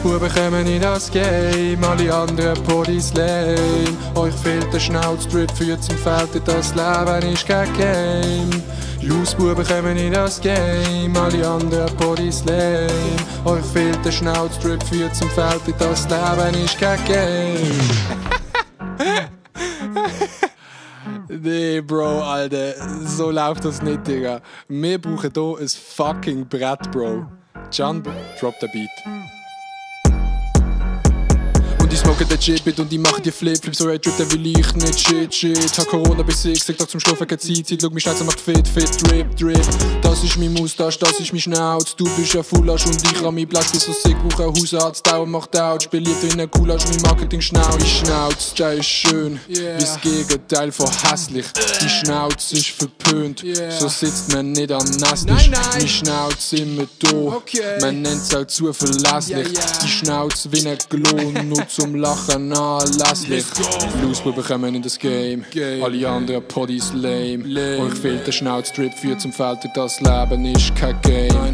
Lausbuben kommen in das Game, alle anderen Podis lame. Euch fehlt der Schnauzstrip, führt zum Feld, das Leben ist kein Game. Lausbuben kommen in das Game, alle anderen Podis lame. Euch fehlt der Schnauzstrip, führt zum Feld, das Leben ist kein Game. Nee, Bro, Alter, so läuft das nicht, Digga. Wir brauchen hier ein fucking Brett, Bro. Can, drop the beat. Und ich smoke den Chipit und ich mache die Flip-Flips, so Red Drip, der will ich nicht, shit. Hab Corona besiegt, sag doch zum Schlafen keine Zeit, schau mich schnell, macht fit, drip. Das ist mein Mustache, das ist mein Schnauz, du bist ein Fullasch und ich an mein Blatt, bin so sick, brauch einen Hausarzt, Dauer macht Ouch, beliebt wie ein Gulasch, mein Marketing Schnauz. Die Schnauz, der ist schön, wie's Gegenteil von hässlich, die Schnauz ist verpönt, so sitzt man nicht am Nesttisch, mein Schnauz immer da, man nennt's auch zuverlässlich, die Schnauz wie ein Klon, nur zum Lachen anlässlich. Lausbuben kommen in das Game, alle anderen Podis lame. Euch fehlt der Schnauzstrip, führt zum Feld, das Leben ist kein Game.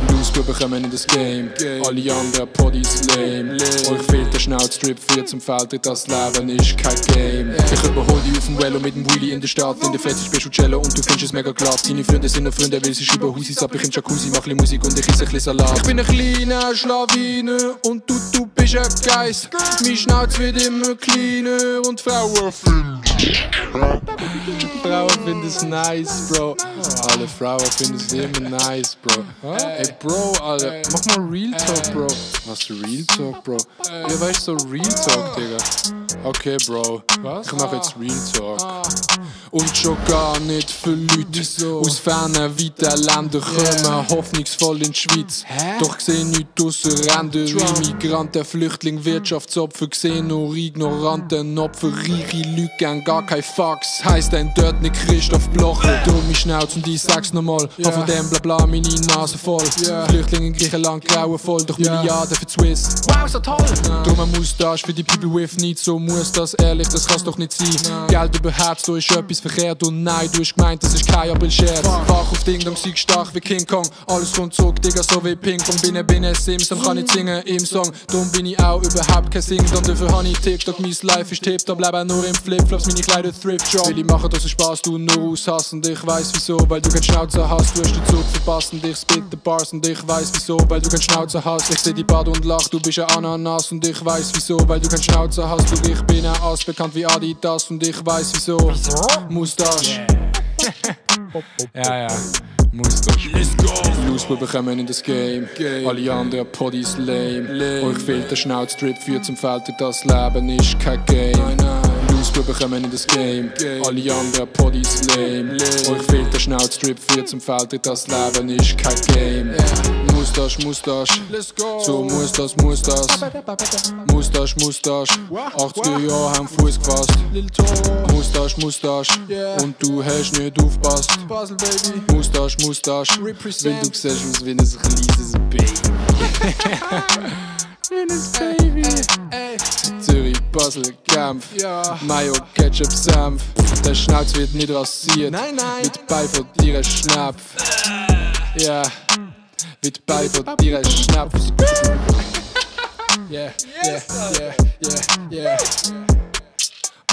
Lausbuben kommen in das Game, alle anderen Podis lame. Euch fehlt der Schnauzstrip, führt zum Feld, das Leben ist kein Game. Ich überhol dich auf dem Velo mit dem Wheelie in der Stadt, in der Fest spielst du Cello und du findest es mega glatt. Deine Freunde sind Freunde, weil sie schreiben Husis ab, ich im Jacuzzi, mach ein Musik und ich esse ein bisschen Salat. Ich bin eine kleine Schlawine und du bist ein Geist. Mein Schnauz wird immer kleiner und Frauen finden es nice, Bro. Alle Frauen finden es immer nice, Bro. Ey, Bro, Alter, mach mal Real Talk, Bro. Was für Real Talk, Bro? Ja, weißt du, so Real Talk, Digga. Okay, Bro. Ich mach jetzt Real Talk. Und schon gar nicht für Leute aus fernen, weiten Ländern kommen hoffnungsvoll in die Schweiz. Doch sehen nichts ausser Ränder. Immigranten, Flüchtlinge, Wirtschaftsopfer, sehen nur ignoranten Opfer. Reiche Leute geben gar keine Fucks. Heisst ein dort nicht Christoph Blocher. Dumme Schnauze und ich sag's nochmal. Hab von dem Blabla meine Nase voll. Flüchtlinge in Griechenland grauenvoll, doch Milliarden für Swiss. Wow, so toll! Drum ein Mustache für die People with Needs. So muss das ehrlich, das kann's doch nicht sein. Geld über Herz, so ist etwas verkehrt. Und nein, du hast gemeint, das ist kein April-Scherz. Wach auf Ding, dann sieg stark wie King Kong. Alles kommt zurück, Digga, so wie Ping-Pong. Bin ein Sims, dann kann ich singen im Song. Darum bin ich auch überhaupt kein Singer. Dann dafür hab ich TikTok, mein Life ist tipptopp. Bleib auch nur im Flipflops, meine Kleider Thrift-Job. Will ich machen, dass es Spaß, du nur aushassen. Und ich weiss wieso, weil du keinen Schnauzer hast. Du hast den Zug verpasst und ich spit the Bars. Und ich weiss wieso, weil du keinen Schnauzer hast. Ich seh die Bad und lach, du bist ein Ananas. Und ich weiss wieso, weil du keinen Schnauzer hast. Und ich bin ein Ass, bekannt wie Adidas. Und ich weiss wieso. Mustache. Ja. Mustache. Let's go! Lausbuben kommen in das Game, alle anderen Podis lame. Euch fehlt der Schnauzstrip, führt zum Feld, das Leben ist kein Game. Lausbuben kommen in das Game, alle anderen Podis lame. Euch fehlt der Schnauzstrip, führt zum Feld, das Leben ist kein Game. Mustache, so muss das. Mustache, 80er Jahre haben Fuß gefasst. Mustache, und du hast nicht aufgepasst. Mustache, wenn du siehst aus wie ein kleines Baby. Wie ein Baby. Zürich, Basel, Genf, Mayo, Ketchup, Senf. Der Schnauz wird nicht rasiert, mit Bein von dir Schnapp. Ja, mit Bein von dir Schnapp. Yeah.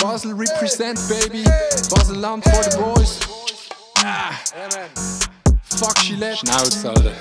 Basel represent, baby. Basel Land for the boys. Fuck Gillette. Schnauz, Alter.